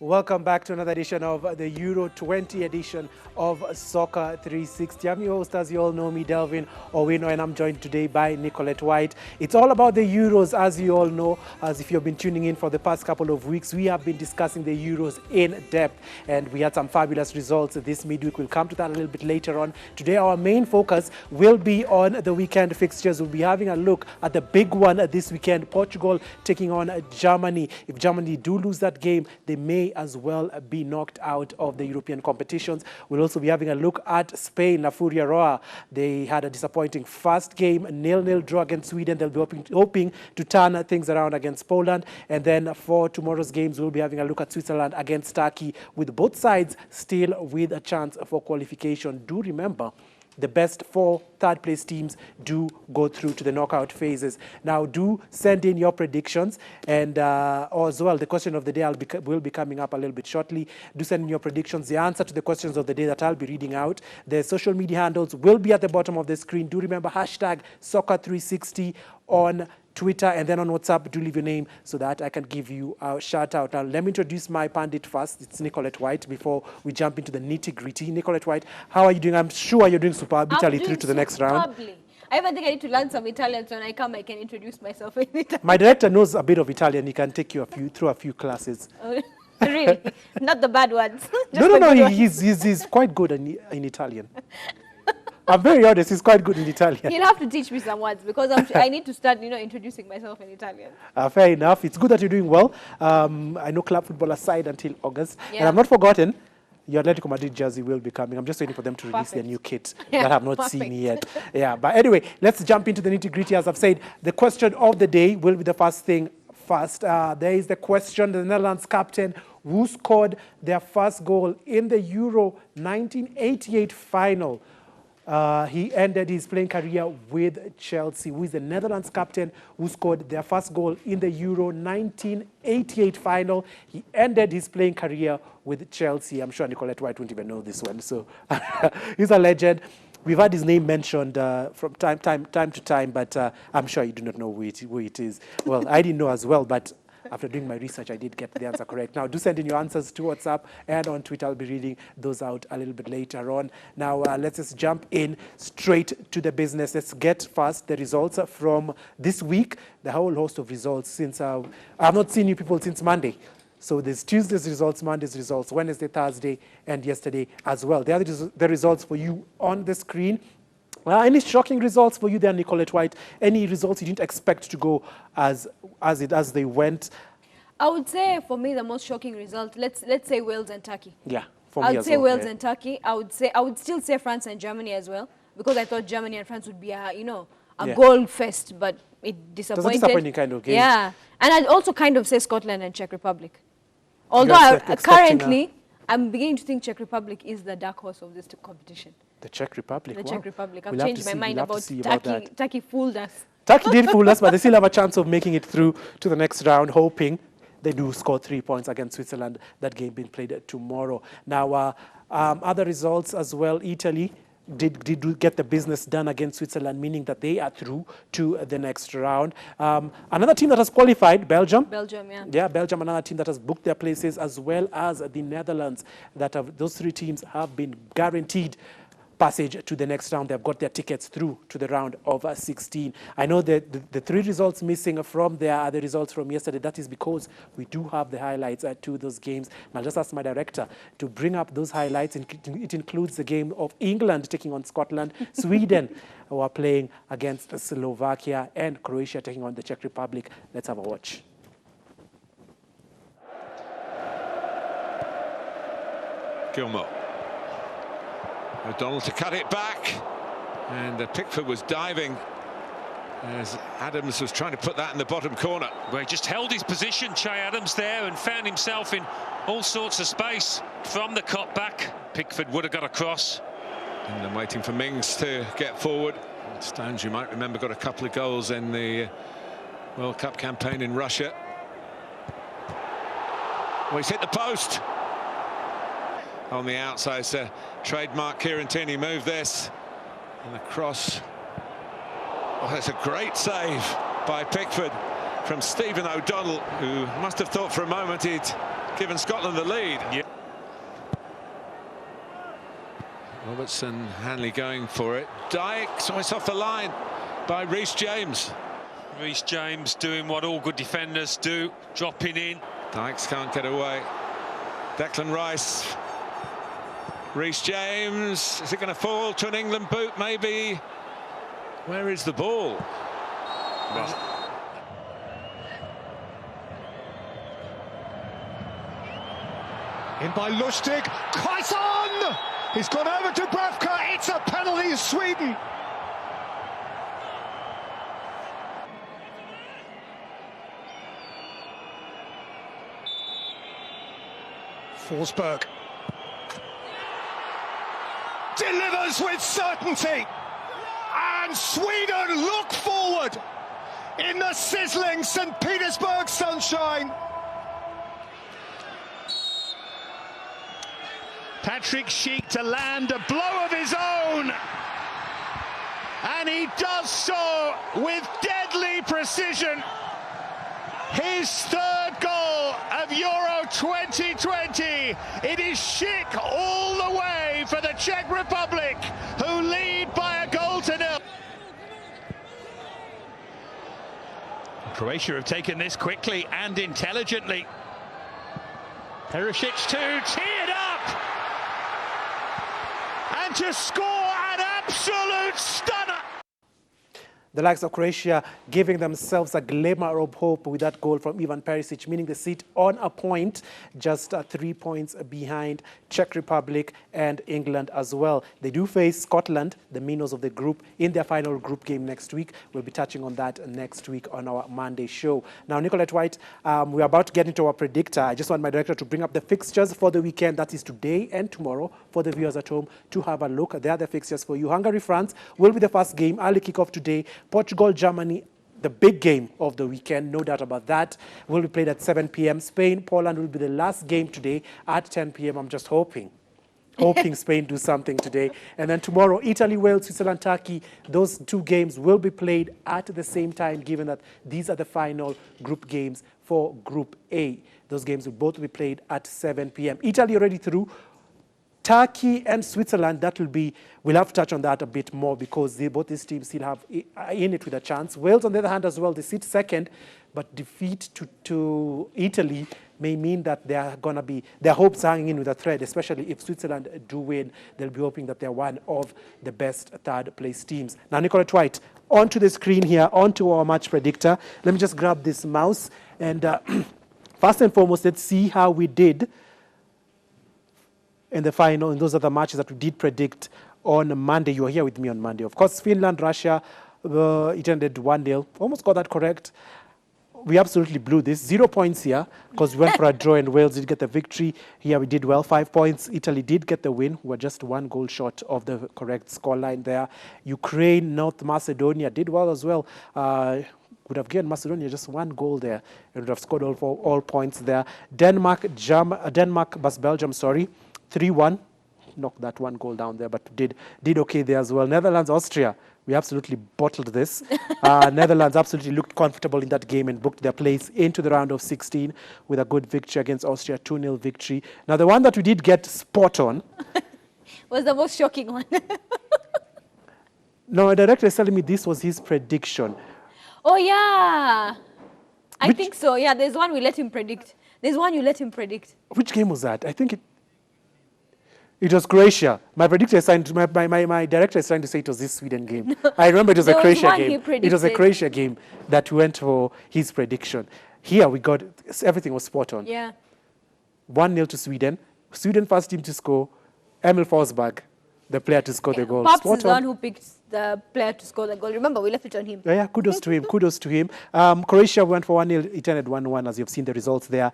Welcome back to another edition of the Euro 20 edition of SOCCER360. I'm your host, as you all know me, Delvin Owino, and I'm joined today by Nicolette White. It's all about the Euros, as you all know. As if you've been tuning in for the past couple of weeks, we have been discussing the Euros in depth, and we had some fabulous results this midweek. We'll come to that a little bit later on. Today, our main focus will be on the weekend fixtures. We'll be having a look at the big one this weekend, Portugal taking on Germany. If Germany do lose that game, they may as well be knocked out of the European competitions. We'll also be having a look at Spain, La Furia Roja. They had a disappointing first game, 0-0 draw against Sweden. They'll be hoping to turn things around against Poland. And then for tomorrow's games, we'll be having a look at Switzerland against Turkey, with both sides still with a chance for qualification. Do remember, the best 4 third-place teams do go through to the knockout phases. Now, do send in your predictions, and as well, the question of the day will be coming up a little bit shortly. Do send in your predictions, the answer to the questions of the day that I'll be reading out. The social media handles will be at the bottom of the screen. Do remember, hashtag SOCCER360 on Twitter, and then on WhatsApp, do leave your name so that I can give you a shout out. Now, let me introduce my pundit first. It's Nicolette White, before we jump into the nitty gritty. Nicolette White, how are you doing? I'm sure you're doing superb, Italy through to the next round. I even think I need to learn some Italian, so when I come, I can introduce myself in Italian. My director knows a bit of Italian. He can take you through a few classes. Really? Not the bad ones? No, he's quite good in Italian. I'm very honest, he's quite good in Italian. You'll have to teach me some words, because I need to start, introducing myself in Italian. Fair enough. It's good that you're doing well. I know club football aside until August. Yeah. And I've not forgotten, your Atletico Madrid jersey will be coming. I'm just waiting for them to release their new kit that I have not seen yet. Yeah, but anyway, let's jump into the nitty-gritty. As I've said, the question of the day will be the first thing first. There is the question, the Netherlands captain who scored their first goal in the Euro 1988 final. He ended his playing career with Chelsea. Who is the Netherlands captain who scored their first goal in the Euro 1988 final. He ended his playing career with Chelsea. I'm sure Nicolette White won't even know this one. So he's a legend. We've had his name mentioned from time to time, but I'm sure you do not know who it is. Well, I didn't know as well, but after doing my research, I did get the answer correct. Now, do send in your answers to WhatsApp and on Twitter. I'll be reading those out a little bit later on. Now, let's just jump in straight to the business. Let's get first the results from this week. The whole host of results since I've not seen you people since Monday. So there's Tuesday's results, Monday's results, Wednesday, Thursday, and yesterday as well. There are the results for you on the screen. Any shocking results for you there, Nicolette White? Any results you didn't expect to go as they went? I would say for me the most shocking result. Let's say Wales and Turkey. Yeah, for me as well. I would say Wales and Turkey. I would still say France and Germany as well, because I thought Germany and France would be a goal fest, but it disappointed. It was a disappointing kind of game. Yeah, and I'd also kind of say Scotland and Czech Republic. Although currently I'm beginning to think Czech Republic is the dark horse of this competition. The Czech Republic. The Czech Republic. I've changed my mind about Turkey. Turkey fooled us. Turkey did fool us, but they still have a chance of making it through to the next round, hoping they do score 3 points against Switzerland. That game being played tomorrow. Now, other results as well. Italy did get the business done against Switzerland, meaning that they are through to the next round. Another team that has qualified, Belgium. Belgium, yeah. Yeah, Belgium, another team that has booked their places, as well as the Netherlands. Those 3 teams have been guaranteed passage to the next round. They've got their tickets through to the round of 16. I know that the 3 results missing from there are the results from yesterday. That is because we do have the highlights to those games. And I'll just ask my director to bring up those highlights. It includes the game of England taking on Scotland, Sweden who are playing against Slovakia, and Croatia taking on the Czech Republic. Let's have a watch. Gilmore. O'Donnell to cut it back, and Pickford was diving as Adams was trying to put that in the bottom corner. Well, he just held his position, Che Adams, there, and found himself in all sorts of space from the cut back. Pickford would have got across. And then waiting for Mings to get forward. Stones, you might remember, got a couple of goals in the World Cup campaign in Russia. Well, he's hit the post. On the outside, it's a trademark Kieran Tierney move, this. And the cross. Oh, that's a great save by Pickford from Stephen O'Donnell, who must have thought for a moment he'd given Scotland the lead. Yeah. Robertson, Hanley going for it. Dyke, so it's off the line by Reece James. Reece James doing what all good defenders do, dropping in. Dykes can't get away. Declan Rice. Reece James, is it going to fall to an England boot maybe? Where is the ball? Well, in by Lustig, Quaison! He's gone over to Bravka, it's a penalty, Sweden! Forsberg delivers with certainty, and Sweden look forward in the sizzling St. Petersburg sunshine. Patrick Schick to land a blow of his own, and he does so with deadly precision. His third goal of Euro 2020. It is Schick all the way for the Czech Republic, who lead by a goal to nil. Croatia have taken this quickly and intelligently. Perisic to tee it up and to score an absolute stunner. The likes of Croatia giving themselves a glimmer of hope with that goal from Ivan Perisic, meaning they sit on a point, just 3 points behind Czech Republic and England as well. They do face Scotland, the minnows of the group, in their final group game next week. We'll be touching on that next week on our Monday show. Now, Nicolette White, we're about to get into our predictor. I just want my director to bring up the fixtures for the weekend. That is today and tomorrow for the viewers at home to have a look. There are the fixtures for you. Hungary-France will be the first game. Early kickoff today. Portugal, Germany, the big game of the weekend, no doubt about that, will be played at 7 p.m. Spain, Poland will be the last game today at 10 p.m. I'm just hoping Spain do something today. And then tomorrow, Italy, Wales, Switzerland, Turkey, those two games will be played at the same time, given that these are the final group games for Group A. Those games will both be played at 7 p.m. Italy already through. Turkey and Switzerland, we'll have to touch on that a bit more because both these teams still have in it with a chance. Wales, on the other hand, as well, they sit second, but defeat to Italy may mean that their hopes are hanging in with a thread, especially if Switzerland do win. They'll be hoping that they're one of the best third-place teams. Now, Nicolette White, onto the screen here, onto our match predictor. Let me just grab this mouse. And first and foremost, let's see how we did in the final, and those are the matches that we did predict on Monday. You were here with me on Monday. Of course, Finland, Russia, it ended 1-0. Almost got that correct. We absolutely blew this. 0 points here because we went for a draw and Wales did get the victory. Here we did well. 5 points. Italy did get the win. We were just 1 goal short of the correct scoreline there. Ukraine, North Macedonia did well as well. Would have given Macedonia just 1 goal there and would have scored all points there. Denmark versus Belgium, 3-1, knocked that 1 goal down there, but did okay there as well. Netherlands, Austria, we absolutely bottled this. Netherlands absolutely looked comfortable in that game and booked their place into the round of 16 with a good victory against Austria, 2-0 victory. Now, the one that we did get spot on was the most shocking one. No, a director is telling me this was his prediction. Oh, yeah. I think so. Yeah, there's one we let him predict. There's one you let him predict. Which game was that? I think it was Croatia. My predictor is trying to, my director is trying to say it was this Sweden game. No, I remember it was a Croatia game. It was a Croatia game that went for his prediction. Here we got, everything was spot on. Yeah. 1-0 to Sweden. Sweden first team to score. Emil Forsberg, the player to score the goal. Pops is the one who picked the player to score the goal. Remember, we left it on him. Yeah, kudos to him. Kudos to him. Croatia went for 1-0. It ended 1-1, as you've seen the results there.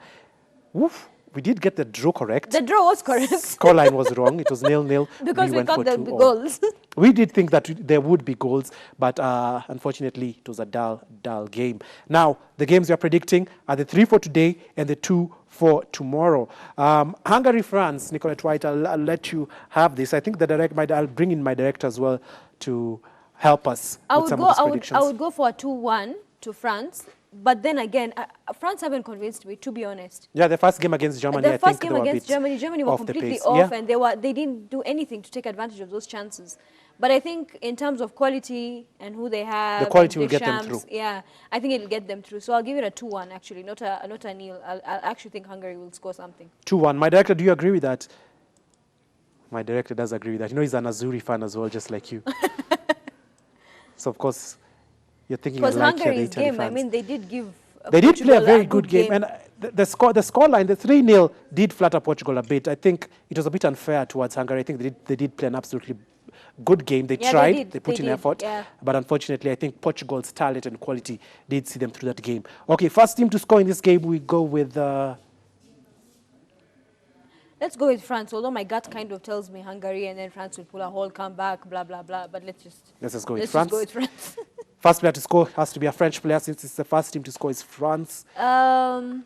Woof. We did get the draw correct. The draw was correct. Scoreline was wrong. It was 0-0. Because we got the goals. We did think that there would be goals, but unfortunately, it was a dull game. Now, the games we are predicting are the 3 for today and the 2 for tomorrow. Hungary, France, Nicolette White, I'll let you have this. I think I'll bring in my director as well to help us with some of these predictions. I would go for a 2-1 to France. But then again, France haven't convinced me, to be honest. Yeah, the first game against Germany, The I first think game against Germany were completely off, and they didn't do anything to take advantage of those chances. But I think in terms of quality and who they have, the quality will get them through. Yeah, I think it'll get them through. So I'll give it a 2-1 actually, not a nil. I actually think Hungary will score something. 2-1. My director, do you agree with that? My director does agree with that. You know, he's an Azuri fan as well, just like you. So of course, you're thinking like Hungary's the Italy game, fans. I mean, they did give. They did play a very good game, and the scoreline, the 3-0, did flatter Portugal a bit. I think it was a bit unfair towards Hungary. I think they did play an absolutely good game. They tried, they put in effort, but unfortunately, I think Portugal's talent and quality did see them through that game. Okay, first team to score in this game, we go with. Let's go with France, although my gut kind of tells me Hungary, and then France will pull a whole comeback, blah, blah, blah. But let's just go with France. Just go with France. First player to score has to be a French player, since it's the first team to score is France. Now,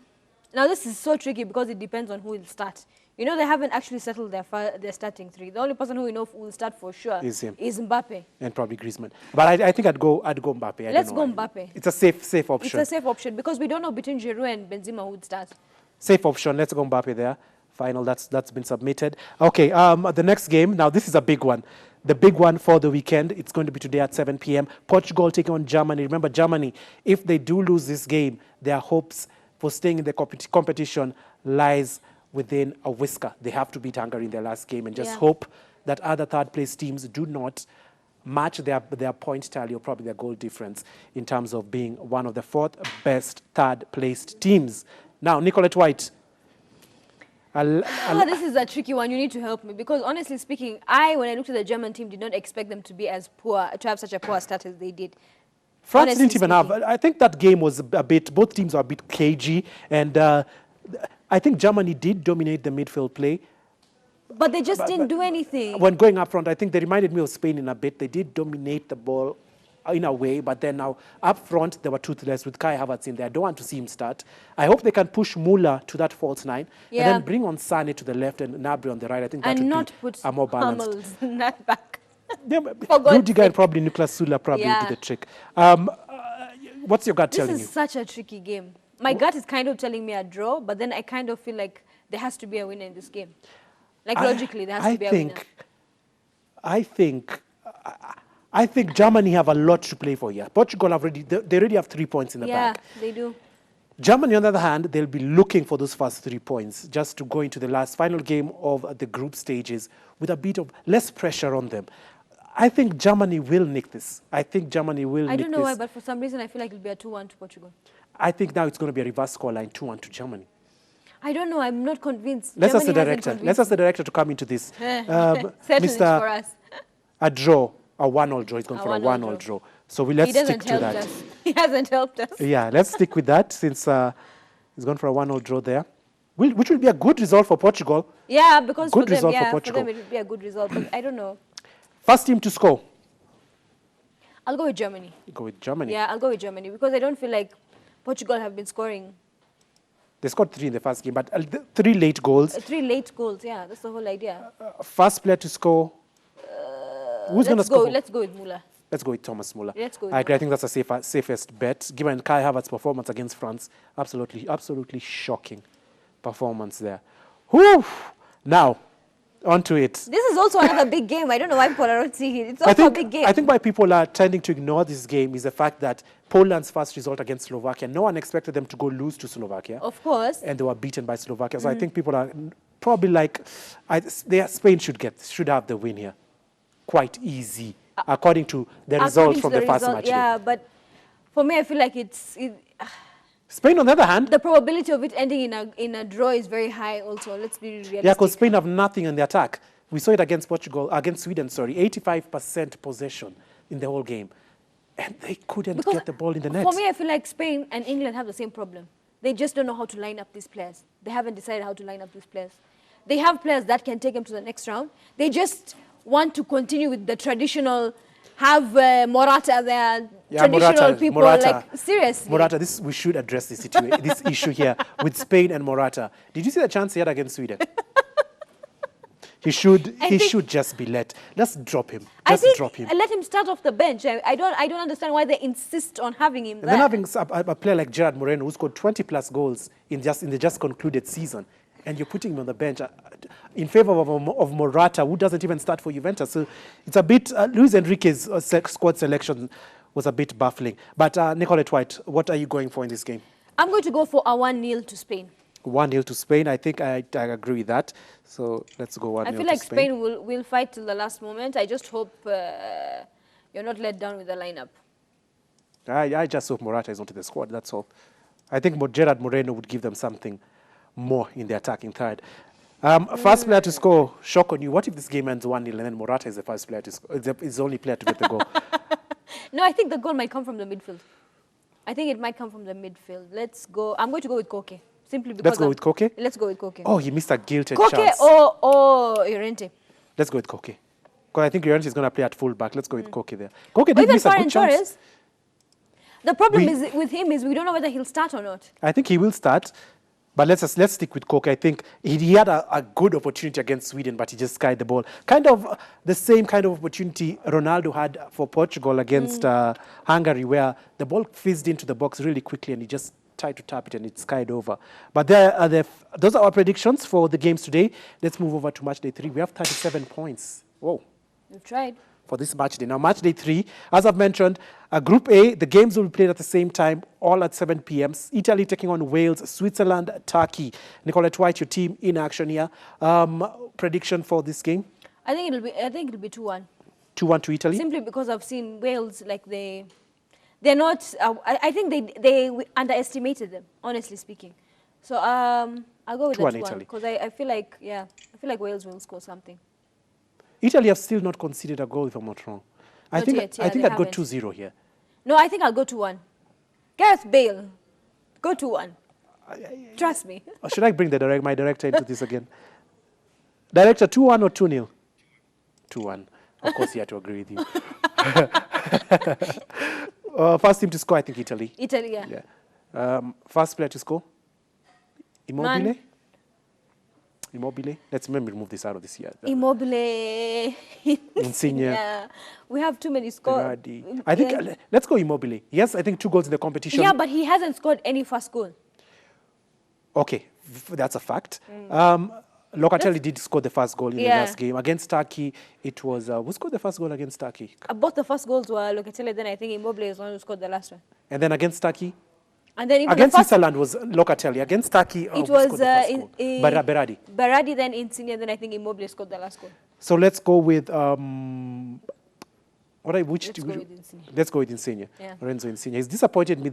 this is so tricky because it depends on who will start. You know, they haven't actually settled their starting three. The only person who we know will start for sure is Mbappe. And probably Griezmann. But I think I'd go Mbappe. Let's go Mbappe. It's a safe option. It's a safe option because we don't know between Giroud and Benzema who would start. Safe option. Let's go Mbappe there. Final, that's been submitted. Okay, the next game, now this is a big one. The big one for the weekend, it's going to be today at 7 p.m. Portugal taking on Germany. Remember, Germany, if they do lose this game, their hopes for staying in the competition lies within a whisker. They have to beat Hungary in their last game and just hope that other third-place teams do not match their point tally or probably their goal difference in terms of being one of the fourth best third-placed teams. Now, Nicolette White, this is a tricky one. You need to help me because honestly speaking, when I looked at the German team, did not expect them to be as poor, to have such a poor start as they did. France didn't even have. I think that game was a bit. Both teams were a bit cagey, and I think Germany did dominate the midfield play. But they just didn't do anything. When going up front, I think they reminded me of Spain in a bit. They did dominate the ball in a way, but then now up front, they were toothless with Kai Havertz in there. I don't want to see him start. I hope they can push Müller to that false nine and then bring on Sane to the left and Gnabry on the right. I think that would be a more balanced. Hummels in that back. Rudiger and probably Niklas Süle probably would do the trick. What's your gut telling you? This is such a tricky game. My gut is kind of telling me a draw, but then I kind of feel like there has to be a winner in this game. Like logically, there has to be a winner. I think Germany have a lot to play for here. Portugal they already have 3 points in the bag. Yeah, they do. Germany, on the other hand, they'll be looking for those first 3 points just to go into the final game of the group stages with a bit of less pressure on them. I think Germany will nick this. I don't know why, but for some reason I feel like it'll be a 2-1 to Portugal. I think now it's going to be a reverse scoreline, 2-1 to Germany. I don't know. I'm not convinced. Let's ask the director to come into this. Mr. For us. A draw. A 1-1 draw. He's going for a 1-1 draw. So let's stick to that. He hasn't helped us. Yeah, let's stick with that since he's gone for a 1-0 draw there, which will be a good result for Portugal. Yeah, because for them it will be a good result. But I don't know. First team to score. I'll go with Germany. Go with Germany? Yeah, I'll go with Germany because I don't feel like Portugal have been scoring. They scored 3 in the first game, but 3 late goals. 3 late goals, yeah, that's the whole idea. First player to score. Who's going to score? Let's go with Müller. Let's go with Thomas Müller. Let's go with I agree. I think that's a safest bet. Given Kai Havertz's performance against France, absolutely shocking performance there. Whew! Now, on to it. This is also another big game. I don't know why people are not seeing it. It's also a big game. I think why people are tending to ignore this game is the fact that Poland's first result against Slovakia, no one expected them to go lose to Slovakia. Of course. And they were beaten by Slovakia. So I think people are probably like, Spain should have the win here. Quite easy, according to the results from the first match. Yeah, but for me, I feel like Spain, on the other hand, the probability of it ending in a draw is very high. Also, let's be realistic. Yeah, because Spain have nothing in the attack. We saw it against Sweden. 85% possession in the whole game, and they couldn't get the ball in the net. For me, I feel like Spain and England have the same problem. They just don't know how to line up these players. They haven't decided how to line up these players. They have players that can take them to the next round. They just want to continue with the traditional, have Morata there, traditional people. Like, seriously. Morata, we should address this issue here with Spain and Morata. Did you see the chance he had against Sweden? He should think- just be let. Let's drop him. I Just think drop him. let him start off the bench. I don't understand why they insist on having him And there. then having a player like Gerard Moreno who scored 20+ goals in the just concluded season, and you're putting him on the bench in favor of Morata, who doesn't even start for Juventus. So it's a bit, Luis Enrique's squad selection was a bit baffling. But Nicolette White, what are you going for in this game? I'm going to go for a 1-0 to Spain. 1-0 to Spain. I think I agree with that. So let's go 1-0 I feel to like Spain will fight till the last moment. I just hope you're not let down with the lineup. I just hope Morata is not in the squad, that's all. I think Gerard Moreno would give them something more in the attacking third. First player to score, shock on you. What if this game ends 1-0 and then Morata is the first player to score? Is the only player to get the goal? No, I think the goal might come from the midfield. I think it might come from the midfield. Let's go. I'm going to go with Koke. Simply because Let's go with Koke? Let's go with Koke. Oh, he missed a guilty Koke chance. or Llorente. Let's go with Koke. Because I think Llorente is going to play at full back. Let's go with Koke there. Koke Or did even miss a good Ferran chance. Torres. The problem We- is with him is we don't know whether he'll start or not. I think he will start. But let's stick with Koke. I think he had a good opportunity against Sweden, but he just skied the ball. Kind of the same kind of opportunity Ronaldo had for Portugal against Hungary, where the ball fizzed into the box really quickly and he just tried to tap it and it skied over. But those are our predictions for the games today. Let's move over to match day 3. We have 37 points. Whoa. We've tried. For this match day. Now, match day 3, as I've mentioned, Group A, the games will be played at the same time, all at 7 p.m. Italy taking on Wales, Switzerland, Turkey. Nicolette White, your team in action here. Prediction for this game? I think it'll be 2-1. 2-1 to Italy? Simply because I've seen Wales like they're not. I think they underestimated them, honestly speaking. So I'll go with 2-1 the 2-1 Italy. because I feel like Wales will score something. Italy have still not conceded a goal, if I'm not wrong. I Not think yet, yeah, I'd they go haven't. 2-0 here. No, I think I'll go 2-1. Gareth Bale, go 2-1. Trust me. Or should I bring my director into this again? Director, 2-1 or 2-0? 2-1. Of course, he had to agree with you. First team to score, I think Italy. Italy, yeah. Yeah. First player to score? Immobile? Man. Immobile? Let's remove this out of this year. Immobile. Insigne. Yeah. We have too many scores. Berardi. I think, let's go Immobile. Yes, I think 2 goals in the competition. Yeah, but he hasn't scored any first goal. Okay, that's a fact. Locatelli did score the first goal in the last game. Against Turkey, it was... who scored the first goal against Turkey? Both the first goals were Locatelli, then I think Immobile is the one who scored the last one. And then against Turkey? And then even Against the first, Switzerland was Locatelli. Against Turkey, it who was scored the first goal? Berardi. Berardi, then Insigne, then I think Immobile scored the last goal. So let's go with... Let's go with Insigne. Yeah. Lorenzo Insigne. He's disappointed me.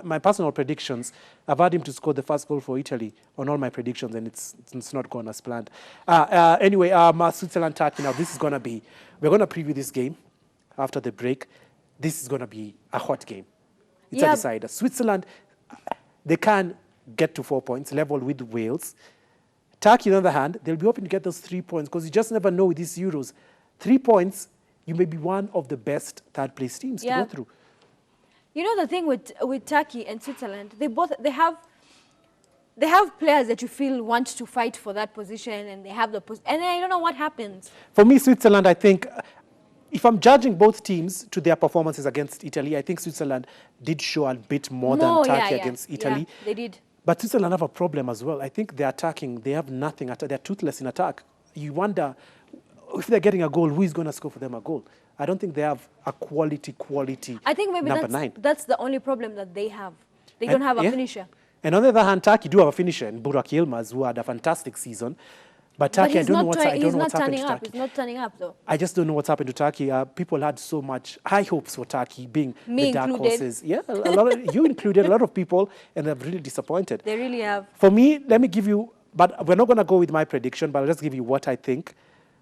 My personal predictions, I've had him to score the first goal for Italy on all my predictions, and it's not gone as planned. Anyway, Switzerland, Turkey. Now this is gonna be. We're gonna preview this game after the break. This is gonna be a hot game. It's a decider. Switzerland, they can get to 4 points, level with Wales. Turkey, on the other hand, they'll be hoping to get those 3 points because you just never know with these Euros. 3 points. You may be one of the best third-place teams to go through. You know the thing with Turkey and Switzerland, they have players that you feel want to fight for that position, and they have and I don't know what happens. For me, Switzerland, I think, if I'm judging both teams to their performances against Italy, I think Switzerland did show a bit more than Turkey against Italy. Yeah, they did. But Switzerland have a problem as well. I think they're attacking. They have nothing. They're toothless in attack. You wonder, if they're getting a goal, who is going to score for them a goal? I don't think they have a quality I think maybe number 9. That's the only problem that they have. They don't have a finisher. And on the other hand, Turkey do have a finisher in Burak Yilmaz, who had a fantastic season. But Turkey, I don't know what's happened to Turkey. He's not turning up, though. I just don't know what's happened to Turkey. People had so much high hopes for Turkey being the dark horses. Yeah, a lot of, you included, a lot of people, and they're really disappointed. They really have. For me, let me give you, but we're not going to go with my prediction, but I'll just give you what I think.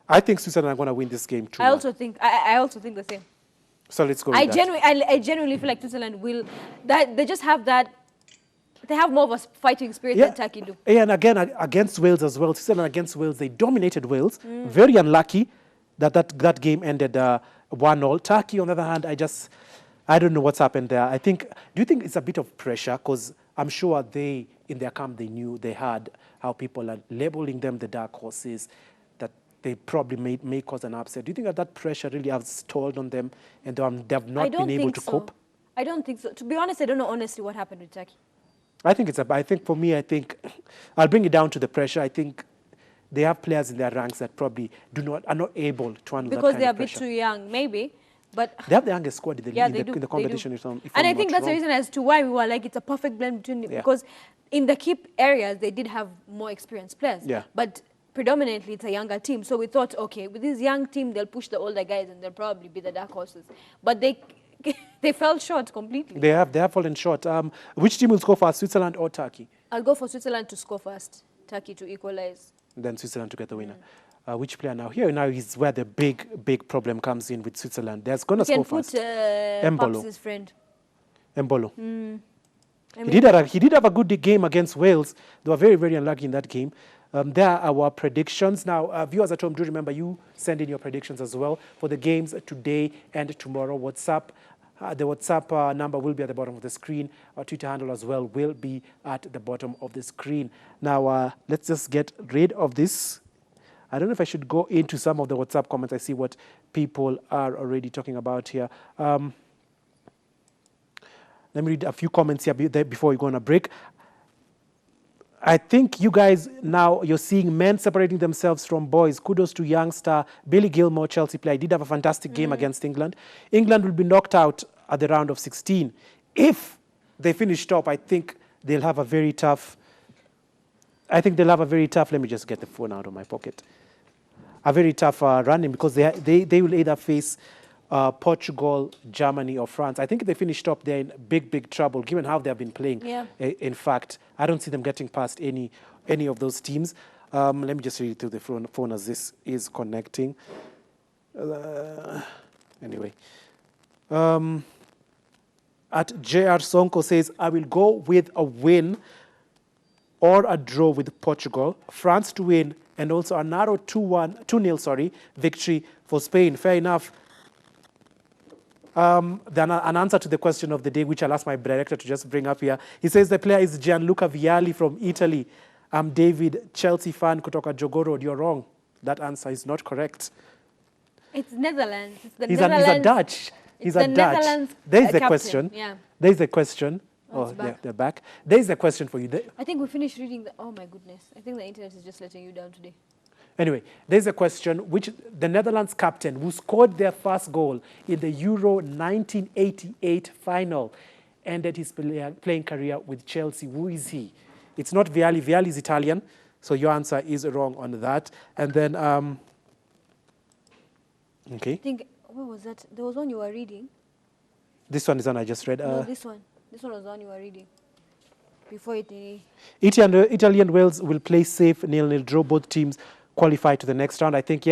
I think Switzerland are going to win this game too. I also think the same. So let's go with that. I genuinely feel like Switzerland will. They just have that. They have more of a fighting spirit than Turkey do. And again, against Wales as well. Switzerland against Wales, they dominated Wales. Very unlucky that game ended 1-0. Turkey, on the other hand, I don't know what's happened there. Do you think it's a bit of pressure? Because I'm sure in their camp, they knew they had how people are labeling them the dark horses, that they probably may cause an upset. Do you think that pressure really has told on them and they have not been able to cope? I don't think so. To be honest, I don't know honestly what happened with Turkey. I think for me, I'll bring it down to the pressure. I think they have players in their ranks that probably are not able to handle that kind of pressure. Because they're a bit too young, maybe. But they have the youngest squad in the, in the competition. And I think that's the reason as to why we were like, it's a perfect blend between because in the key areas, they did have more experienced players. Yeah. But predominantly, it's a younger team. So we thought, okay, with this young team, they'll push the older guys and they'll probably be the dark horses. But they fell short completely. They have fallen short. Which team will score first, Switzerland or Turkey? I'll go for Switzerland to score first, Turkey to equalize. Then Switzerland to get the winner. Which player now? Here now is where the big problem comes in with Switzerland. They're going to score first. Pax's friend. Embolo. He did have a good game against Wales. They were very, very unlucky in that game. There are our predictions. Now, viewers at home, do remember you send in your predictions as well for the games today and tomorrow. WhatsApp. The WhatsApp number will be at the bottom of the screen. Our Twitter handle as well will be at the bottom of the screen. Now, let's just get rid of this. I don't know if I should go into some of the WhatsApp comments. I see what people are already talking about here. Let me read a few comments here before we go on a break. I think you guys now, you're seeing men separating themselves from boys. Kudos to youngster Billy Gilmore, Chelsea player. He did have a fantastic game against England. England will be knocked out at the round of 16. If they finish top, I think they'll have a very tough... Let me just get the phone out of my pocket. A very tough running because they will either face Portugal, Germany, or France. I think if they finish top, they're in big trouble, given how they've been playing. Yeah. In fact, I don't see them getting past any of those teams. Let me just read it through the phone as this is connecting. Anyway. At JR Sonko says, I will go with a win or a draw with Portugal, France to win, and also a narrow 2-0 victory for Spain. Fair enough. Then an answer to the question of the day, which I'll ask my director to just bring up here. He says the player is Gianluca Vialli from Italy. I'm David, Chelsea fan, kutoka Jogoro. You're wrong. That answer is not correct. It's Netherlands. It's the he's Netherlands. A Dutch. He's a Dutch. Netherlands There's the captain. question. Yeah. There's the question. They're back. There's a question for you. I think we finished reading oh my goodness. I think the internet is just letting you down today. Anyway, there's a question which the Netherlands captain who scored their first goal in the Euro 1988 final ended his playing career with Chelsea. Who is he? It's not Vialli. Vialli is Italian, so your answer is wrong on that. And then, okay. I think, what was that? There was one you were reading. This one is one I just read. No, this one. This one was the one you were reading. Before it... Italy and Wales will play safe 0-0 draw. Both teams qualify to the next round. I think,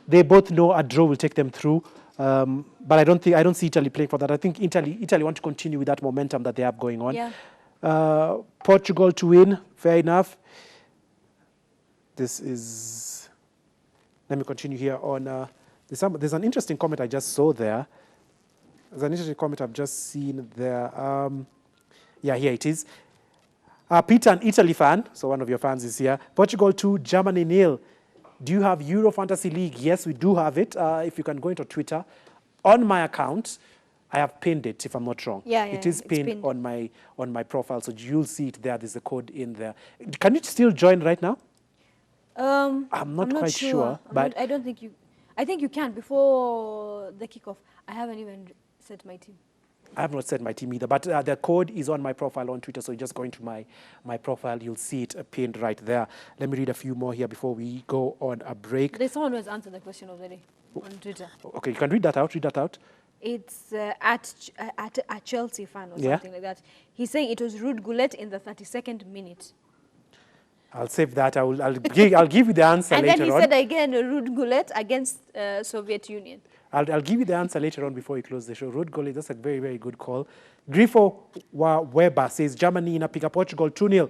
they both know a draw will take them through. But I don't see Italy playing for that. I think Italy want to continue with that momentum that they have going on. Yeah. Portugal to win, fair enough. This is... Let me continue here on... There's an interesting comment I just saw there. There's an interesting comment I've just seen there. Here it is. Peter, an Italy fan, so one of your fans is here. Portugal 2, Germany 0. Do you have Euro Fantasy League? Yes, we do have it. If you can go into Twitter. On my account, I have pinned it, if I'm not wrong. It is pinned on my profile, so you'll see it there. There's a code in there. Can you still join right now? I'm not quite sure. But I don't think you... I think you can. Before the kickoff, I haven't even set my team. I have not set my team either, but the code is on my profile on Twitter, so you just go into my profile, you'll see it pinned right there. Let me read a few more here before we go on a break. There's someone who has answered the question of the day on Twitter. Okay, you can read that out. It's at a Chelsea fan or something like that. He's saying it was Ruud Gullit in the 32nd minute. I'll save that. I'll give you the answer later on. And then he said again, Ruud Gullit against Soviet Union. I'll give you the answer later on before we close the show. Ruud Gullit, that's a very, very good call. Grifo Weber says Germany inapiga Portugal 2-0.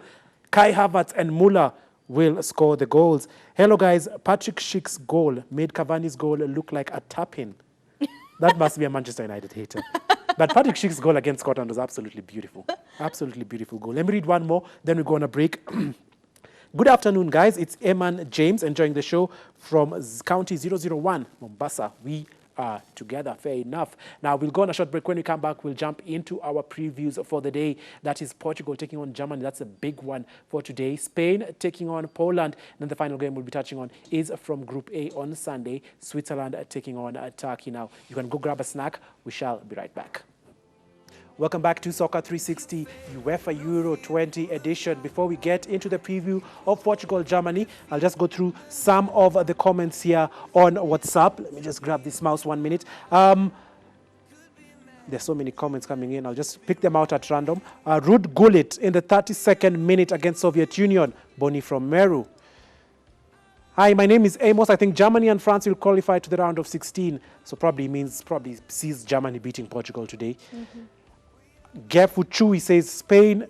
Kai Havertz and Müller will score the goals. Hello guys, Patrick Schick's goal made Cavani's goal look like a tap-in. That must be a Manchester United hater. But Patrick Schick's goal against Scotland was absolutely beautiful. Absolutely beautiful goal. Let me read one more, then we go on a break. Good afternoon, guys. It's Eman James enjoying the show from County 001, Mombasa. We are together. Fair enough. Now, we'll go on a short break. When we come back, we'll jump into our previews for the day. That is Portugal taking on Germany. That's a big one for today. Spain taking on Poland. And then the final game we'll be touching on is from Group A on Sunday. Switzerland taking on Turkey. Now, you can go grab a snack. We shall be right back. Welcome back to SOCCER360 UEFA Euro 20 edition. Before we get into the preview of Portugal-Germany, I'll just go through some of the comments here on WhatsApp. Let me just grab this mouse 1 minute. There's so many comments coming in. I'll just pick them out at random. Ruud Gullit in the 32nd minute against Soviet Union. Bonnie from Meru. Hi, my name is Amos. I think Germany and France will qualify to the round of 16. So probably sees Germany beating Portugal today. Gefu Chui says Spain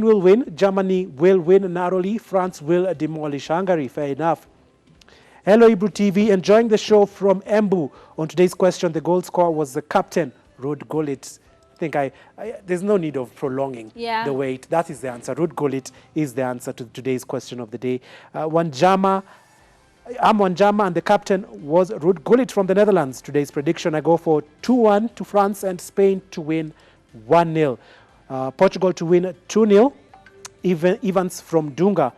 will win, Germany will win narrowly, France will demolish Hungary. Fair enough. Hello Ibru TV, enjoying the show from Embu. On today's question, the goal scorer was the captain, Ruud Gullit. I think there's no need of prolonging the wait. That is the answer. Ruud Gullit is the answer to today's question of the day. Wanjama, I'm Wanjama, and the captain was Ruud Gullit from the Netherlands. Today's prediction, I go for 2-1 to France and Spain to win 1-0. Portugal to win 2-0. Evans from Dunga.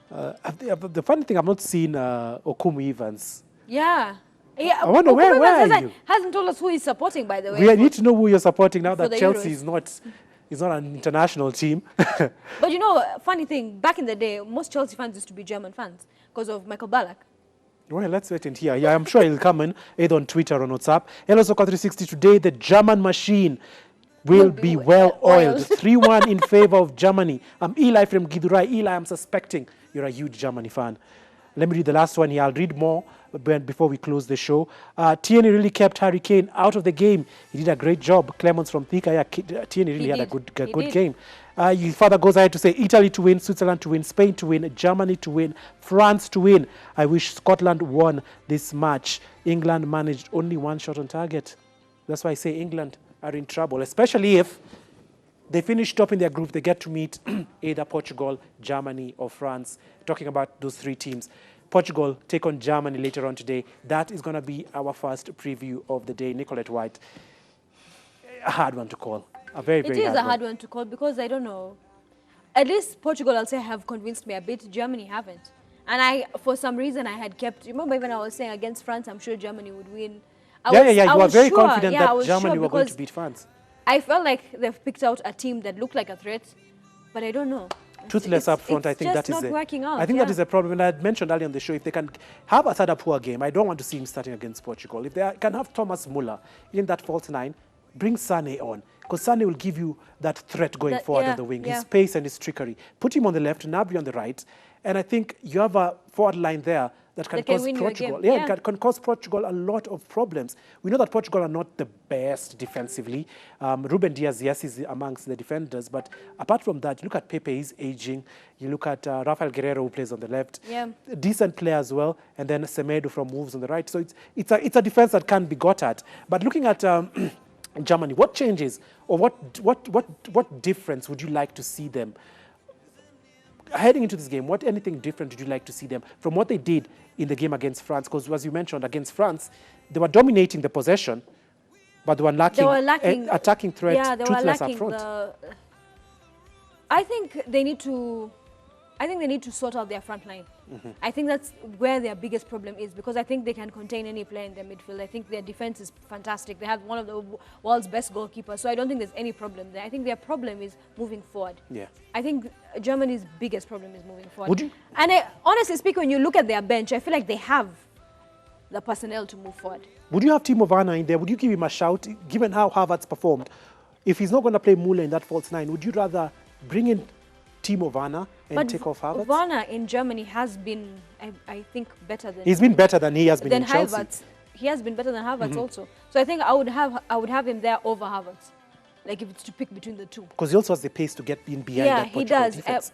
The funny thing, I've not seen Okumu Evans. Yeah. I wonder where are you? Hasn't told us who he's supporting, by the way. We need to know who you're supporting now that Chelsea Euros. is not an international team. But you know, funny thing, back in the day, most Chelsea fans used to be German fans because of Michael Ballack. Well, let's wait and hear. Yeah, I'm sure he'll come in either on Twitter or on WhatsApp. Hello, SOCCER360. Today, the German machine will be well oiled. 3-1 in favor of Germany. I'm Eli from Gidurai. Eli, I'm suspecting you're a huge Germany fan. Let me read the last one here. I'll read more before we close the show. Tierney really kept Harry Kane out of the game. He did a great job. Clemens from Thika. Yeah, Tierney really had a good game. Your father goes ahead to say Italy to win, Switzerland to win, Spain to win, Germany to win, France to win. I wish Scotland won this match. England managed only one shot on target. That's why I say England are in trouble, especially if they finish top in their group. They get to meet either Portugal, Germany, or France. Talking about those three teams. Portugal take on Germany later on today. That is going to be our first preview of the day. Nicolette White, a hard one to call. A very, very hard one. It is a hard one to call because I don't know. At least Portugal, I'll say, have convinced me a bit. Germany haven't. And for some reason, I had kept... Remember even I was saying against France, I'm sure Germany would win. You were very confident that Germany were going to beat France. I felt like they've picked out a team that looked like a threat, but I don't know. Toothless up front, I think that is not working out. I think that is a problem. And I had mentioned earlier on the show, if they can have a third poor game, I don't want to see him starting against Portugal. If they can have Thomas Muller in that false nine, bring Sane on. Because Sane will give you that threat going forward on the wing, his pace and his trickery. Put him on the left, Gnabry on the right. And I think you have a forward line there that can cause Portugal. Can cause Portugal a lot of problems. We know that Portugal are not the best defensively. Ruben Diaz, yes, is amongst the defenders, but apart from that, you look at Pepe, he's aging. You look at Rafael Guerreiro, who plays on the left. Decent player as well, and then Semedo from Wolves on the right. So it's a defense that can be got at. But looking at Germany, what changes or what difference would you like to see them heading into this game? Anything different would you like to see them from what they did in the game against France? Because as you mentioned, against France, they were dominating the possession, but they were lacking attacking threat. Yeah, they were lacking up front. I think they need to sort out their front line. I think that's where their biggest problem is, because I think they can contain any player in their midfield. I think their defense is fantastic. They have one of the world's best goalkeepers, so I don't think there's any problem there. I think their problem is moving forward. I think Germany's biggest problem is moving forward. And honestly speaking, when you look at their bench, I feel like they have the personnel to move forward. Would you have Timo Werner in there? Would you give him a shout, given how Havertz performed? If he's not going to play Müller in that false nine, would you rather bring in Timo Werner and take off Havertz? Werner in Germany has been, I think, better than... He's been better than he has been in Chelsea. Havertz. He has been better than Havertz also. So I think I would have him there over Havertz. Like if it's to pick between the two. Because he also has the pace to get in behind that Portugal defense.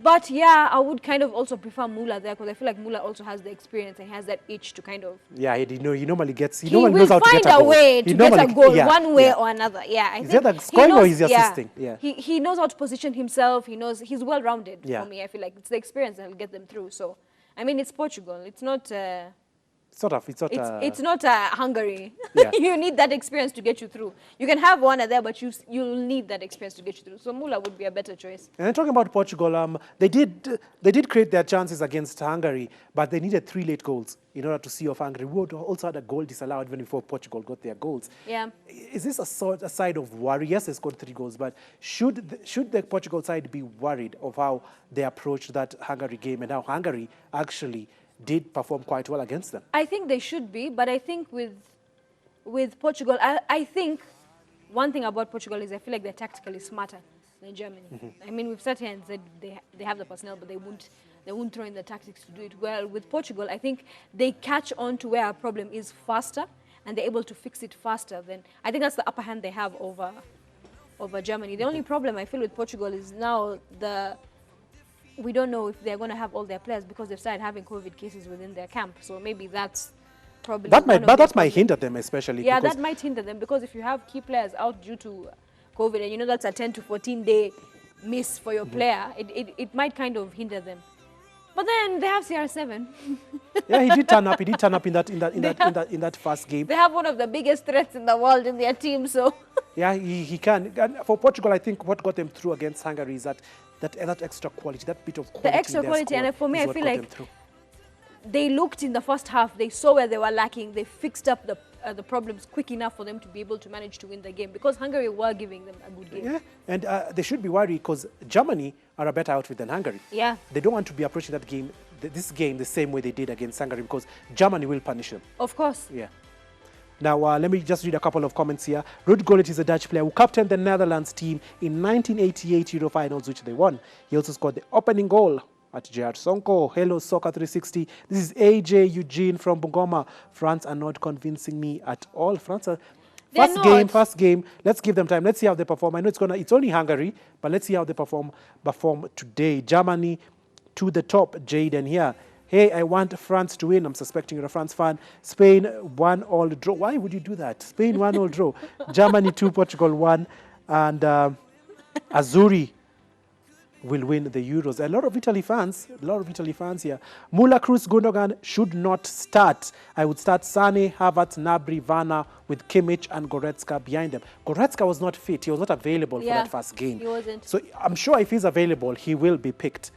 But yeah, I would kind of also prefer Muller there because I feel like Muller also has the experience and has that itch to kind of. Yeah, he normally gets. He He normally will knows how to find get a a goal. way He to get a normally- goal yeah, one way yeah. or another. Yeah, I Is think that the he scoring or knows- is he assisting? Yeah. He knows how to position himself. He knows he's well rounded. Yeah. For me, I feel like it's the experience that will get them through. So, I mean, it's Portugal. It's not. Sort of. It's not. It's not Hungary. Yeah. You need that experience to get you through. You can have one there, but you'll need that experience to get you through. So Muller would be a better choice. And then talking about Portugal, they did create their chances against Hungary, but they needed 3 late goals in order to see off Hungary. We also had a goal disallowed even before Portugal got their goals. Yeah. Is this a side of worry? Yes, they scored 3 goals, but should the Portugal side be worried of how they approached that Hungary game and how Hungary actually did perform quite well against them? I think they should be, but I think with Portugal, I think one thing about Portugal is I feel like they're tactically smarter than Germany. I mean, we've sat here and said they have the personnel, but they won't throw in the tactics to do it well. With Portugal, I think they catch on to where our problem is faster, and they're able to fix it faster. Then I think that's the upper hand they have over Germany. The only problem I feel with Portugal is now we don't know if they're going to have all their players because they've started having COVID cases within their camp. So maybe that's probably That one of might their hinder them, especially. yeah, because that might hinder them because if you have key players out due to COVID, and you know that's a 10 to 14 day miss for your player, it might kind of hinder them. But then they have CR7. yeah, he did turn up. He did turn up in that first game. They have one of the biggest threats in the world in their team, so Yeah, he can. And for Portugal, I think what got them through against Hungary is that extra quality, that bit of quality. the extra in their quality. squad And for me, is I what feel got them like through. they looked in the first half, they saw where they were lacking, they fixed up the problems quick enough for them to be able to manage to win the game because Hungary were giving them a good game. Yeah, and they should be worried because Germany are a better outfit than Hungary. Yeah. They don't want to be approaching this game the same way they did against Hungary because Germany will punish them. Of course. Yeah. Now, let me just read a couple of comments here. Ruud Gullit is a Dutch player who captained the Netherlands team in 1988 Euro finals, which they won. He also scored the opening goal at Gerard Sonko. Hello, SOCCER360. This is AJ Eugene from Bungoma. France are not convincing me at all. France are... First game. Let's give them time. Let's see how they perform. I know it's only Hungary, but let's see how they perform today. Germany to the top. Jaden here. Hey, I want France to win. I'm suspecting you're a France fan. Spain 1-1 draw. Why would you do that? Spain 1-1 draw. Germany 2, Portugal 1. And Azzurri will win the Euros. A lot of Italy fans here. Muller, Kroos, Gundogan should not start. I would start Sane, Havertz, Gnabry, Werner with Kimmich and Goretzka behind them. Goretzka was not fit. He was not available for that first game. He wasn't. So I'm sure if he's available, he will be picked.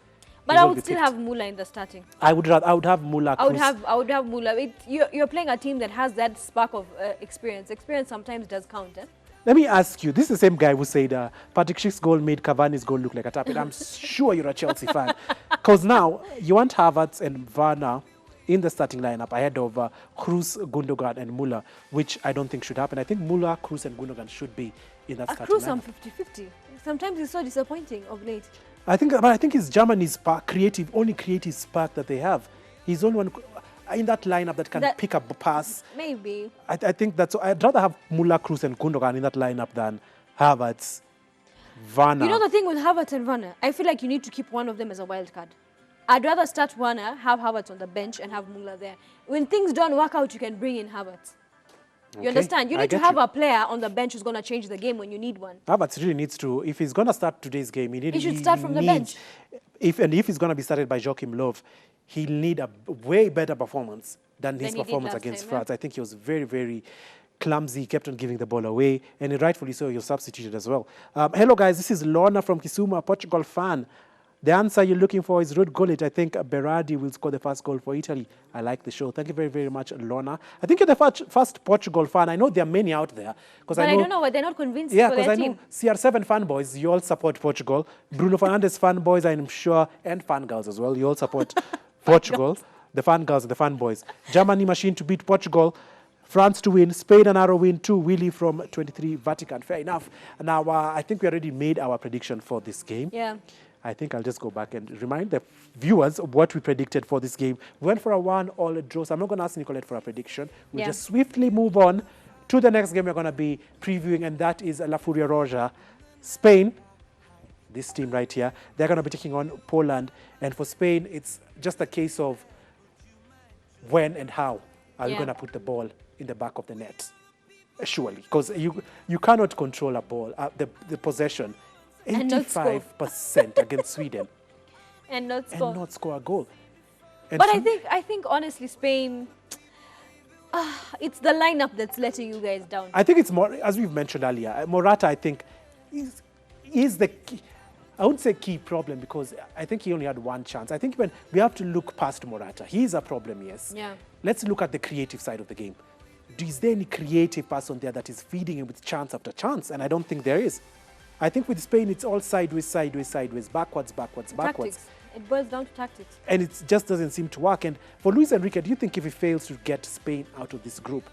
But I would still have Muller in the starting. I would have Muller. I would have Muller. You're playing a team that has that spark of experience. Experience sometimes does count. Eh? Let me ask you, this is the same guy who said Patrick Schick's goal made Cavani's goal look like a tap. And I'm sure you're a Chelsea fan. Because now you want Havertz and Werner in the starting lineup ahead of Kroos, Gundogan and Muller, which I don't think should happen. I think Muller, Kroos and Gundogan should be in that starting Kroos, lineup. I'm 50-50. Sometimes it's so disappointing of late. I think it's Germany's spark, only creative spark that they have. He's the only one in that lineup that can pick up a pass. Maybe. I think that's. I'd rather have Muller, Kroos, and Gundogan in that lineup than Havertz, Werner. You know the thing with Havertz and Werner, I feel like you need to keep one of them as a wild card. I'd rather start Werner, have Havertz on the bench, and have Muller there. When things don't work out, you can bring in Havertz. You understand? You need to have a player on the bench who's going to change the game when you need one. Havertz really needs to, if he's going to start today's game, he should start from the bench. If he's going to be started by Joachim Löw, he'll need a way better performance than his performance against France. I think he was very, very clumsy. He kept on giving the ball away, and rightfully so, he was substituted as well. Hello, guys. This is Lorna from Kisumu, a Portugal fan. The answer you're looking for is Ruud Gullit. I think Berardi will score the first goal for Italy. I like the show. Thank you very, very much, Lorna. I think you're the first Portugal fan. I know there are many out there. But I don't know why they're not convinced for their team. I know CR7 fanboys, you all support Portugal. Bruno Fernandes fanboys, I'm sure, and fangirls as well. You all support Portugal. The fangirls and the fanboys. Germany machine to beat Portugal. France to win, Spain and Arrow win 2, Willie from 23 Vatican. Fair enough. Now, I think we already made our prediction for this game. Yeah. I think I'll just go back and remind the viewers of what we predicted for this game. We went for a 1-1 draw, so I'm not going to ask Nicolette for a prediction. We'll just swiftly move on to the next game we're going to be previewing, and that is La Furia Roja, Spain this team right here. They're going to be taking on Poland. And for Spain, it's just a case of when and how are you going to put the ball in the back of the net. Surely, because you cannot control a ball, the possession, 85% against Sweden, and not score a goal. And but I think honestly, Spain, it's the lineup that's letting you guys down. I think it's more, as we've mentioned earlier, Morata, I think, is the key. I wouldn't say key problem because I think he only had one chance. I think when we have to look past Morata, he's a problem, yes. Yeah. Let's look at the creative side of the game. Is there any creative person there that is feeding him with chance after chance? And I don't think there is. I think with Spain, it's all sideways, backwards. Tactics. It boils down to tactics. And it just doesn't seem to work. And for Luis Enrique, do you think if he fails to get Spain out of this group,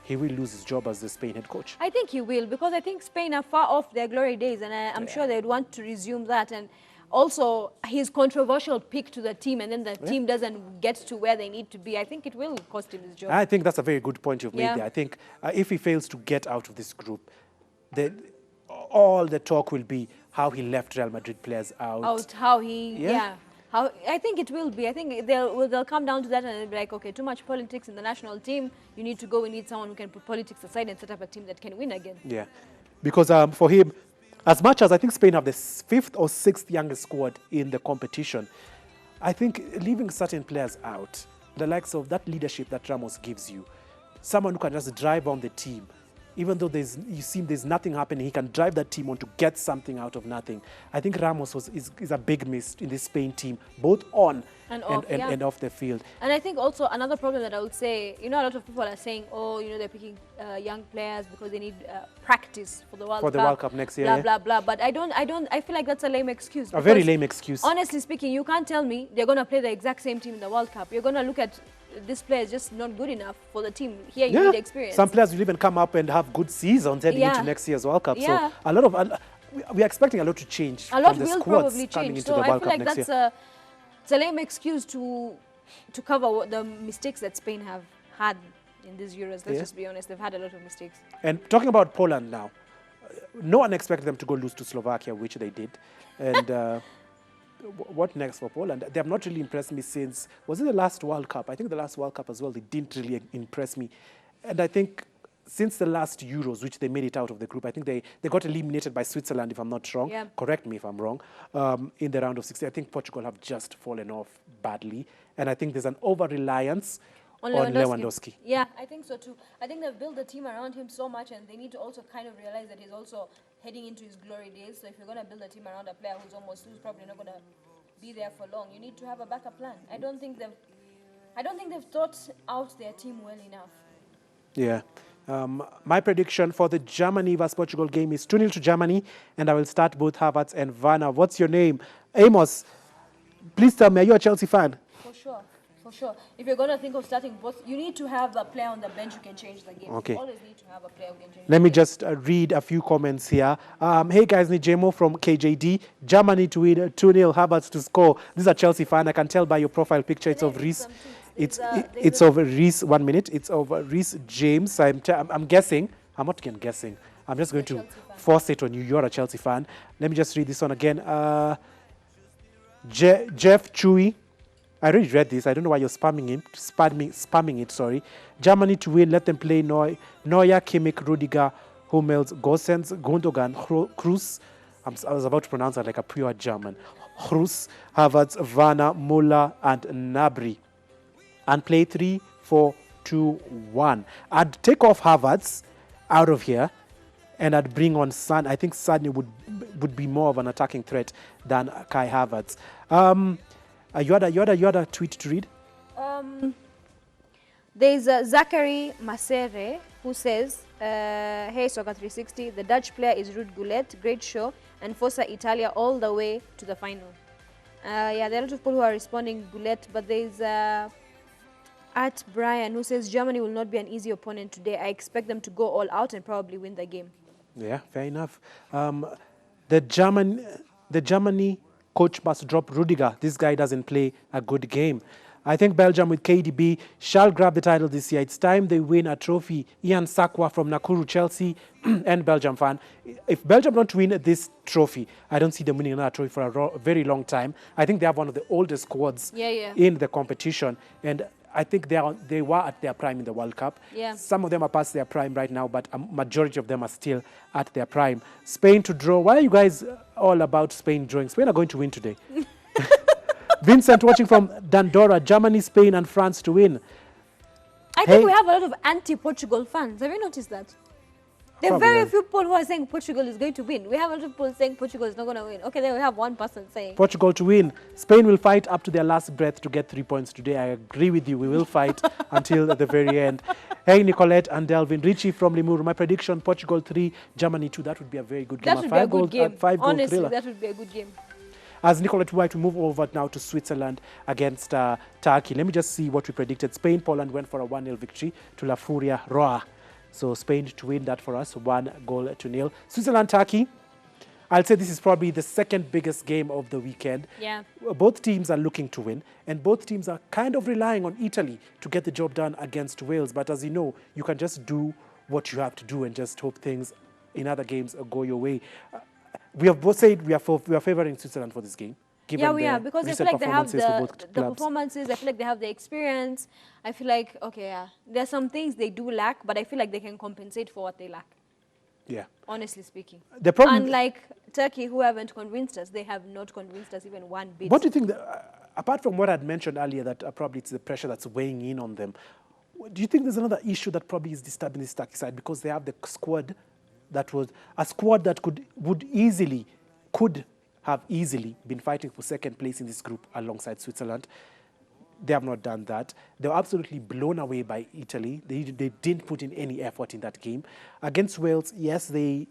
he will lose his job as the Spain head coach? I think he will, because I think Spain are far off their glory days, and I'm sure they'd want to resume that. And also, his controversial pick to the team, and then the team doesn't get to where they need to be. I think it will cost him his job. I think that's a very good point you've made there. I think if he fails to get out of this group, then all the talk will be how he left Real Madrid players out. How I think it will be. I think they'll come down to that and they'll be like, okay, too much politics in the national team. You need to go. We need someone who can put politics aside and set up a team that can win again. Yeah, because for him, as much as I think Spain have the 5th or 6th youngest squad in the competition, I think leaving certain players out, the likes of that leadership that Ramos gives you, someone who can just drive on the team, even though there's nothing happening, he can drive that team on to get something out of nothing. I think Ramos is a big miss in this Spain team, both on and off the field. And I think also another problem that I would say, a lot of people are saying, they're picking young players because they need practice for the World Cup. For the World Cup next year, blah, blah. But I feel like that's a lame excuse. A very lame excuse. Honestly speaking, you can't tell me they're going to play the exact same team in the World Cup. You're going to look at this player is just not good enough for the team. Here you need experience. Some players will even come up and have good seasons heading into next year's World Cup. So a lot of we are expecting a lot to change. A lot from the will squads probably coming change. into So the I World feel Cup like next that's it's a lame excuse to cover the mistakes that Spain have had in these Euros. Let's just be honest. They've had a lot of mistakes. And talking about Poland now, no one expected them to go lose to Slovakia, which they did. And what next for Poland? They have not really impressed me since, was it the last World Cup? I think the last World Cup as well, they didn't really impress me. And I think since the last Euros, which they made it out of the group, I think they got eliminated by Switzerland, if I'm not wrong. Yeah. Correct me if I'm wrong. In the round of 16, I think Portugal have just fallen off badly. And I think there's an over-reliance on Lewandowski. Yeah, I think so too. I think they've built the team around him so much, and they need to also kind of realize that he's also heading into his glory days. So if you're going to build a team around a player who's probably not going to be there for long, you need to have a backup plan. I don't think they've thought out their team well enough. Yeah. My prediction for the Germany vs Portugal game is 2-0 to Germany, and I will start both Havertz and Werner. What's your name? Amos, please tell me, are you a Chelsea fan? For sure. If you're going to think of starting both, you need to have a player on the bench who can change the game. Okay. You always need to have a player who can change the game. Let me just read a few comments here. Hey guys, Nijemo from KJD. Germany to win 2-0, Havertz to score. This is a Chelsea fan. I can tell by your profile picture. It's of Reece. It's of Reece. 1 minute. It's of Reece James. I'm guessing. I'm not even guessing. I'm just going to force it on you. You're a Chelsea fan. Let me just read this one again. Jeff Chewy. I already read this. I don't know why you're spamming it, sorry. Germany to win. Let them play Neuer, Kimmich, Rudiger, Hummels, Gosens, Gundogan, Kroos. I was about to pronounce that like a pure German. Kroos, Havertz, Werner, Müller, and Gnabry. And play 3-4-2-1. I'd take off Havertz out of here, and I'd bring on Son. I think Son would be more of an attacking threat than Kai Havertz. You had a tweet to read? There's Zachary Masere who says, hey SOCCER360, the Dutch player is Ruud Gullit, great show, and Forza Italia all the way to the final. There are a lot of people who are responding Gullit, but there's at Brian who says Germany will not be an easy opponent today. I expect them to go all out and probably win the game. Yeah, fair enough. The Germany coach must drop Rudiger. This guy doesn't play a good game. I think Belgium with KDB shall grab the title this year. It's time they win a trophy. Ian Sakwa from Nakuru, Chelsea, and Belgium fan. If Belgium don't win this trophy, I don't see them winning another trophy for a very long time. I think they have one of the oldest squads in the competition. And I think they were at their prime in the World Cup. Yeah. Some of them are past their prime right now, but a majority of them are still at their prime. Spain to draw. Why are you guys all about Spain drawing? Spain are going to win today. Vincent watching from Dandora, Germany, Spain, and France to win. I think we have a lot of anti-Portugal fans. Have you noticed that? There are very few people who are saying Portugal is going to win. We have a lot of people saying Portugal is not going to win. Okay, then we have one person saying Portugal to win. Spain will fight up to their last breath to get 3 points today. I agree with you. We will fight until the very end. Hey, Nicolette and Delvin. Richie from Limuru. My prediction, Portugal 3, Germany 2. That would be a very good game. that would be a good game. 5-goal Honestly, thriller. that would be a good game. As Nicolette White, we move over now to Switzerland against Turkey. Let me just see what we predicted. Spain, Poland went for a 1-0 victory to La Furia Roa. So Spain to win that for us, 1-0. Switzerland, Turkey. I'll say this is probably the second biggest game of the weekend. Yeah. Both teams are looking to win, and both teams are kind of relying on Italy to get the job done against Wales. But as you know, you can just do what you have to do and just hope things in other games go your way. We have both said we are favoring Switzerland for this game. Yeah, we are, because I feel like they have the clubs. performances. I feel like they have the experience. I feel like, okay, yeah, there are some things they do lack, but I feel like they can compensate for what they lack. Yeah. Honestly speaking. The problem, unlike Turkey, who haven't convinced us, they have not convinced us even one bit. What do you think, apart from what I'd mentioned earlier, that probably it's the pressure that's weighing in on them, do you think there's another issue that probably is disturbing this Turkey side, because they have the squad that was a squad that could have easily been fighting for second place in this group alongside Switzerland? They have not done that. They were absolutely blown away by Italy. They didn't put in any effort in that game. Against Wales, yes, they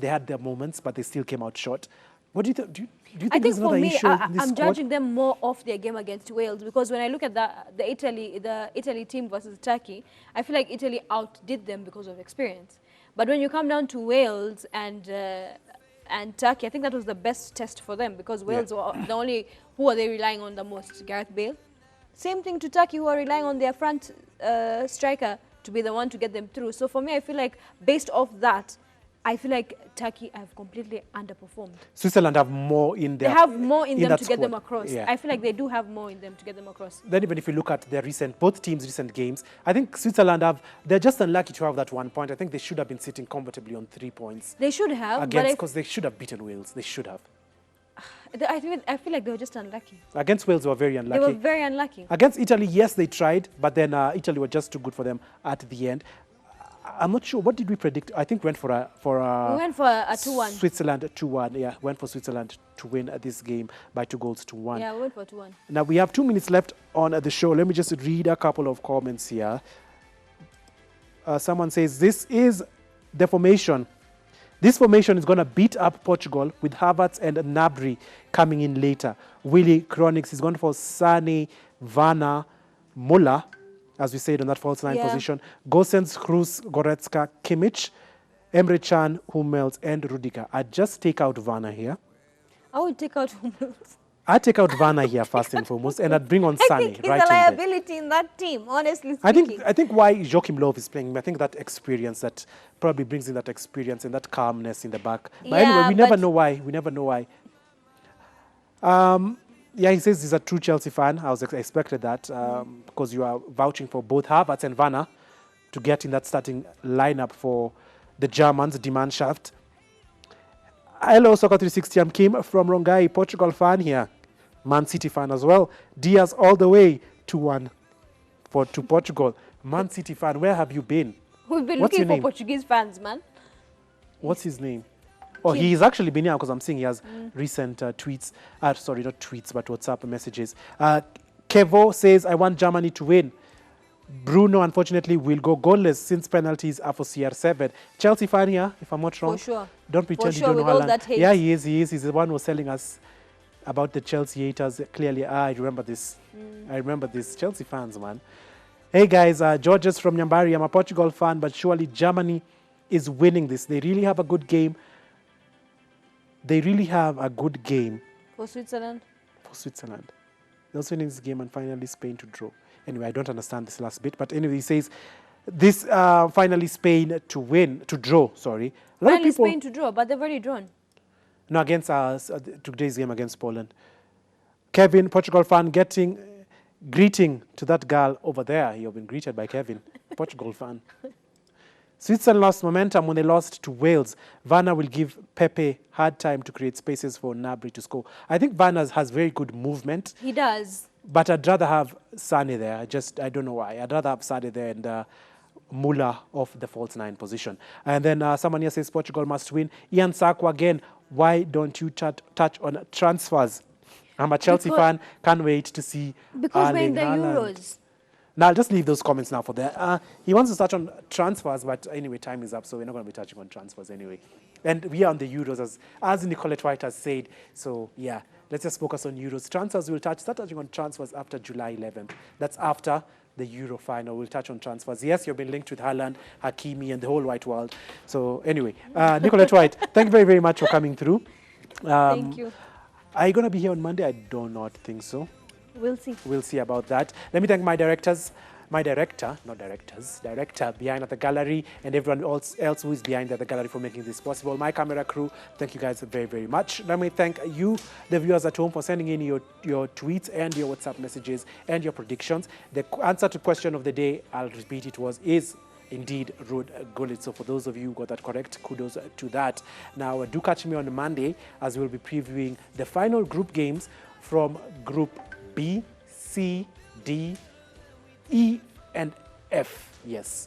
had their moments, but they still came out short. What do you think? Do you think there's another issue in this I'm squad? judging them more off their game against Wales, because when I look at the Italy team versus Turkey, I feel like Italy outdid them because of experience. But when you come down to Wales and Turkey, I think that was the best test for them, because Wales were the only, who are they relying on the most? Gareth Bale. Same thing to Turkey, who are relying on their front striker to be the one to get them through. So for me, I feel like based off that, I feel like Turkey have completely underperformed. Switzerland have more in their They have more in them to squad. get them across. Yeah. I feel like they do have more in them to get them across. Then even if you look at their both teams' recent games, I think Switzerland they're just unlucky to have that 1 point. I think they should have been sitting comfortably on 3 points. They should have, because they should have beaten Wales. They should have. I feel like they were just unlucky. Against Wales, they were very unlucky. They were very unlucky. Against Italy, yes, they tried, but then Italy were just too good for them at the end. I'm not sure. What did we predict? I think we went for a we went for a 2-1. Switzerland 2-1. Yeah, went for Switzerland to win this game by 2-1. Yeah, we went for 2-1. Now we have 2 minutes left on the show. Let me just read a couple of comments here. Someone says this is the formation. This formation is going to beat up Portugal with Havertz and Gnabry coming in later. Willie Chronics is going for Sane, Vanna, Muller, as we said, on that false nine position. Gosens, Kroos, Goretzka, Kimmich, Emre Can, Hummels, and Rudiger. I'd just take out Vanna here. I would take out Hummels. I'd take out Vanna here first and foremost, and I'd bring on Sane. I think he's right a liability in that team, honestly speaking. I think why Joachim Löw is playing him, I think that experience, that probably brings in that experience and that calmness in the back. But anyway, we never know why. We never know why. Yeah, he says he's a true Chelsea fan. I expected that because you are vouching for both Havertz and Vanna to get in that starting lineup for the Germans, die Mannschaft. Hello, SOCCER360. I'm Kim from Rongai, Portugal fan here. Man City fan as well. Diaz all the way 2-1 to Portugal. Man City fan, where have you been? We've been looking for Portuguese fans, man. What's his name? Oh, he's actually been here because I'm seeing he has recent tweets. Sorry, not tweets, but WhatsApp messages. Kevo says, I want Germany to win. Bruno, unfortunately, will go goalless since penalties are for CR7. Chelsea fan here, if I'm not wrong. For sure. Don't pretend you don't know Haaland. Yeah, he is. He's the one who was telling us about the Chelsea haters. Clearly, I remember this. I remember this. Chelsea fans, man. Hey, guys, Georges from Nyambari. I'm a Portugal fan, but surely Germany is winning this. They really have a good game. They really have a good game. For Switzerland? For Switzerland. also winning this game and finally Spain to draw. Anyway, I don't understand this last bit, but anyway, he says this finally Spain to draw. Sorry, a lot of Finally people. Spain to draw, but they've already drawn. No, against today's game against Poland. Kevin, Portugal fan, greeting to that girl over there. You've been greeted by Kevin, Portugal fan. Switzerland lost momentum when they lost to Wales. Werner will give Pepe hard time to create spaces for Gnabry to score. I think Werner has very good movement. He does. But I'd rather have Sane there. I don't know why. I'd rather have Sane there and Muller off the false 9 position. And then someone here says Portugal must win. Ian Sakwa again, why don't you touch on transfers? I'm a Chelsea fan. Can't wait to see Because we're in the Haaland. Euros. Now, I'll just leave those comments now for there. He wants to touch on transfers, but anyway, time is up, so we're not going to be touching on transfers anyway. And we are on the Euros, as Nicolette White has said. So, yeah, let's just focus on Euros. Transfers, we'll start touching on transfers after July 11th. That's after the Euro final. We'll touch on transfers. Yes, you've been linked with Haaland, Hakimi, and the whole white world. So, anyway, Nicolette White, thank you very, very much for coming through. Thank you. Are you going to be here on Monday? I do not think so. We'll see. We'll see about that. Let me thank my director behind at the gallery, and everyone else who is behind at the gallery for making this possible. My camera crew, thank you guys very, very much. Let me thank you, the viewers at home, for sending in your tweets and your WhatsApp messages and your predictions. The answer to question of the day, I'll repeat it, is indeed Ruud Gullit. So for those of you who got that correct, kudos to that. Now, do catch me on Monday as we'll be previewing the final group games from Group B, C, D, E, and F. Yes,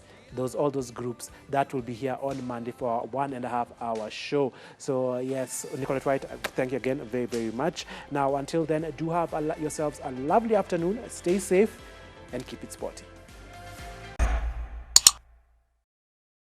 all those groups that will be here on Monday for our 1.5 hour show. So yes, Nicolette White, thank you again very, very much. Now, until then, do have yourselves a lovely afternoon. Stay safe and keep it sporty.